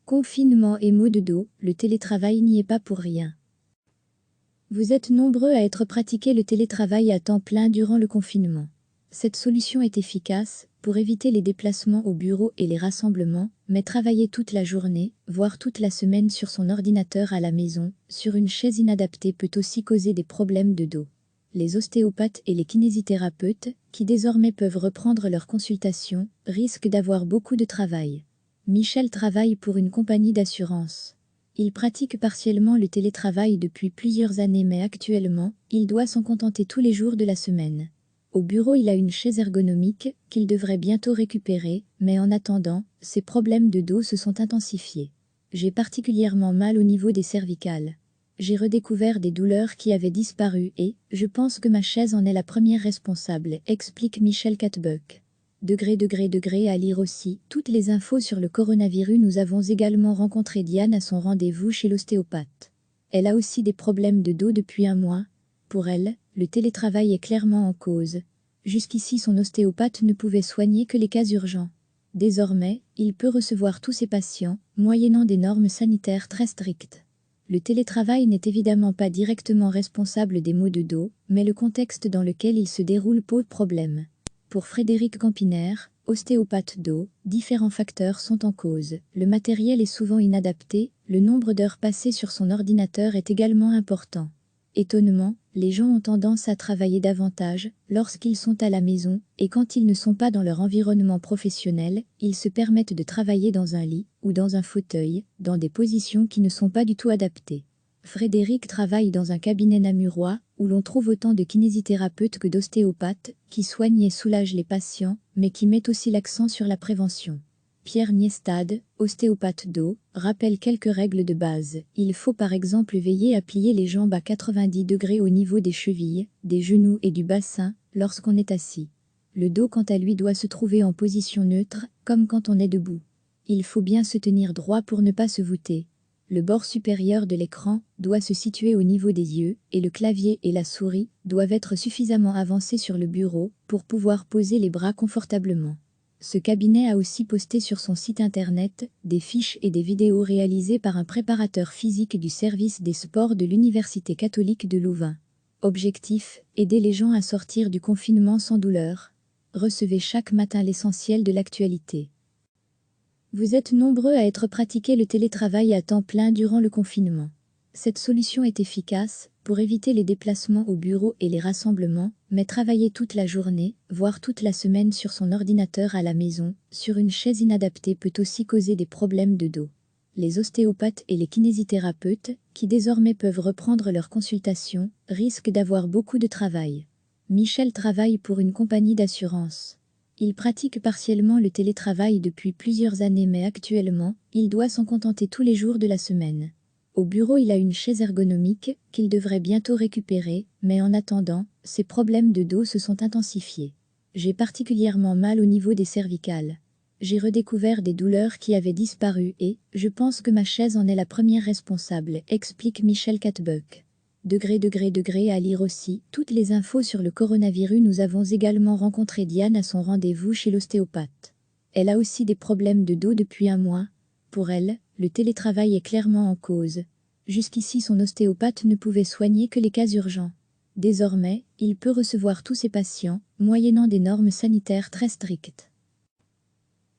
Confinement et maux de dos, le télétravail n'y est pas pour rien. Vous êtes nombreux à être pratiqué le télétravail à temps plein durant le confinement. Cette solution est efficace pour éviter les déplacements au bureau et les rassemblements, mais travailler toute la journée, voire toute la semaine sur son ordinateur à la maison, sur une chaise inadaptée peut aussi causer des problèmes de dos. Les ostéopathes et les kinésithérapeutes, qui désormais peuvent reprendre leurs consultations, risquent d'avoir beaucoup de travail. Michel travaille pour une compagnie d'assurance. Il pratique partiellement le télétravail depuis plusieurs années mais actuellement, il doit s'en contenter tous les jours de la semaine. Au bureau, il a une chaise ergonomique qu'il devrait bientôt récupérer, mais en attendant, ses problèmes de dos se sont intensifiés. J'ai particulièrement mal au niveau des cervicales. J'ai redécouvert des douleurs qui avaient disparu et je pense que ma chaise en est la première responsable, explique Michel Katbuck. À lire aussi toutes les infos sur le coronavirus. Nous avons également rencontré Diane à son rendez-vous chez l'ostéopathe. Elle a aussi des problèmes de dos depuis un mois. Pour elle, le télétravail est clairement en cause. Jusqu'ici, son ostéopathe ne pouvait soigner que les cas urgents. Désormais, il peut recevoir tous ses patients, moyennant des normes sanitaires très strictes. Le télétravail n'est évidemment pas directement responsable des maux de dos, mais le contexte dans lequel il se déroule pose problème. Pour Frédéric Campiner, ostéopathe dos, différents facteurs sont en cause. Le matériel est souvent inadapté, le nombre d'heures passées sur son ordinateur est également important. Étonnement, les gens ont tendance à travailler davantage lorsqu'ils sont à la maison, et quand ils ne sont pas dans leur environnement professionnel, ils se permettent de travailler dans un lit ou dans un fauteuil, dans des positions qui ne sont pas du tout adaptées. Frédéric travaille dans un cabinet namurois, où l'on trouve autant de kinésithérapeutes que d'ostéopathes, qui soignent et soulagent les patients, mais qui mettent aussi l'accent sur la prévention. Pierre Niestad, ostéopathe dos, rappelle quelques règles de base. Il faut par exemple veiller à plier les jambes à 90 degrés au niveau des chevilles, des genoux et du bassin, lorsqu'on est assis. Le dos quant à lui doit se trouver en position neutre, comme quand on est debout. Il faut bien se tenir droit pour ne pas se voûter. Le bord supérieur de l'écran doit se situer au niveau des yeux et le clavier et la souris doivent être suffisamment avancés sur le bureau pour pouvoir poser les bras confortablement. Ce cabinet a aussi posté sur son site internet des fiches et des vidéos réalisées par un préparateur physique du service des sports de l'Université catholique de Louvain. Objectif, aider les gens à sortir du confinement sans douleur. Recevez chaque matin l'essentiel de l'actualité. Vous êtes nombreux à être pratiqué le télétravail à temps plein durant le confinement. Cette solution est efficace pour éviter les déplacements au bureau et les rassemblements, mais travailler toute la journée, voire toute la semaine sur son ordinateur à la maison, sur une chaise inadaptée peut aussi causer des problèmes de dos. Les ostéopathes et les kinésithérapeutes, qui désormais peuvent reprendre leurs consultations, risquent d'avoir beaucoup de travail. Michel travaille pour une compagnie d'assurance. Il pratique partiellement le télétravail depuis plusieurs années mais actuellement, il doit s'en contenter tous les jours de la semaine. Au bureau, il a une chaise ergonomique qu'il devrait bientôt récupérer, mais en attendant, ses problèmes de dos se sont intensifiés. J'ai particulièrement mal au niveau des cervicales. J'ai redécouvert des douleurs qui avaient disparu et je pense que ma chaise en est la première responsable, explique Michel Katbuck. À lire aussi toutes les infos sur le coronavirus. Nous avons également rencontré Diane à son rendez-vous chez l'ostéopathe. Elle a aussi des problèmes de dos depuis un mois. Pour elle, le télétravail est clairement en cause. Jusqu'ici, son ostéopathe ne pouvait soigner que les cas urgents. Désormais, il peut recevoir tous ses patients, moyennant des normes sanitaires très strictes.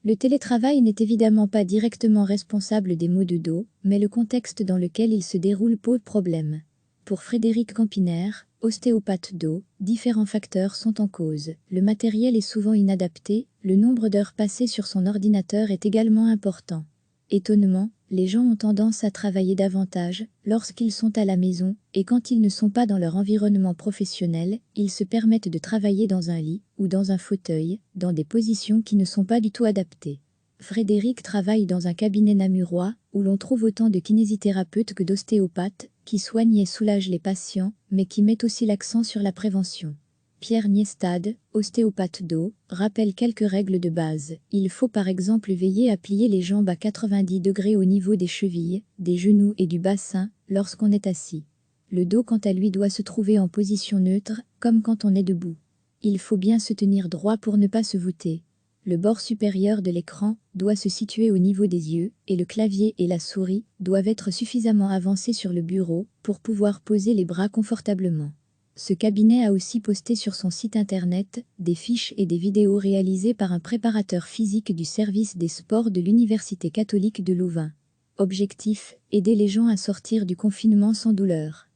Le télétravail n'est évidemment pas directement responsable des maux de dos, mais le contexte dans lequel il se déroule pose problème. Pour Frédéric Campiner, ostéopathe dos, différents facteurs sont en cause. Le matériel est souvent inadapté, le nombre d'heures passées sur son ordinateur est également important. Étonnement, les gens ont tendance à travailler davantage lorsqu'ils sont à la maison, et quand ils ne sont pas dans leur environnement professionnel, ils se permettent de travailler dans un lit ou dans un fauteuil, dans des positions qui ne sont pas du tout adaptées. Frédéric travaille dans un cabinet namurois, où l'on trouve autant de kinésithérapeutes que d'ostéopathes, qui soignent et soulagent les patients, mais qui mettent aussi l'accent sur la prévention. Pierre Niestad, ostéopathe dos, rappelle quelques règles de base. Il faut par exemple veiller à plier les jambes à 90 degrés au niveau des chevilles, des genoux et du bassin, lorsqu'on est assis. Le dos quant à lui doit se trouver en position neutre, comme quand on est debout. Il faut bien se tenir droit pour ne pas se voûter. Le bord supérieur de l'écran doit se situer au niveau des yeux et le clavier et la souris doivent être suffisamment avancés sur le bureau pour pouvoir poser les bras confortablement. Ce cabinet a aussi posté sur son site internet des fiches et des vidéos réalisées par un préparateur physique du service des sports de l'Université catholique de Louvain. Objectif: aider les gens à sortir du confinement sans douleur.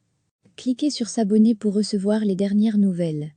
Cliquez sur s'abonner pour recevoir les dernières nouvelles.